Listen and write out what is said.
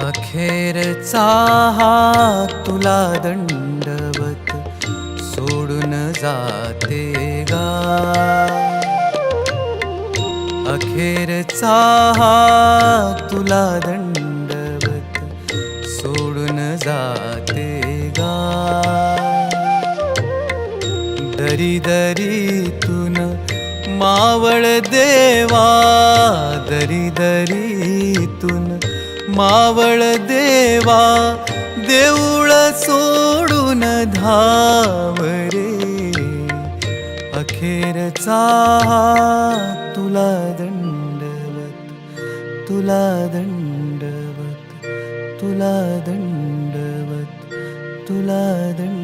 अखेरचा हा तुला दंडवत सोडून जाते गा. अखेरचा हा तुला दंडवत सोडून जाते गा. दरी दरीतून मावळ देवा, दरी दरीतून मावळ देवा, देऊळ सोडून धाव रे. अखेरचा तुला दंडवत, तुला दंडवत, तुला दंडवत, तुला दंडवत.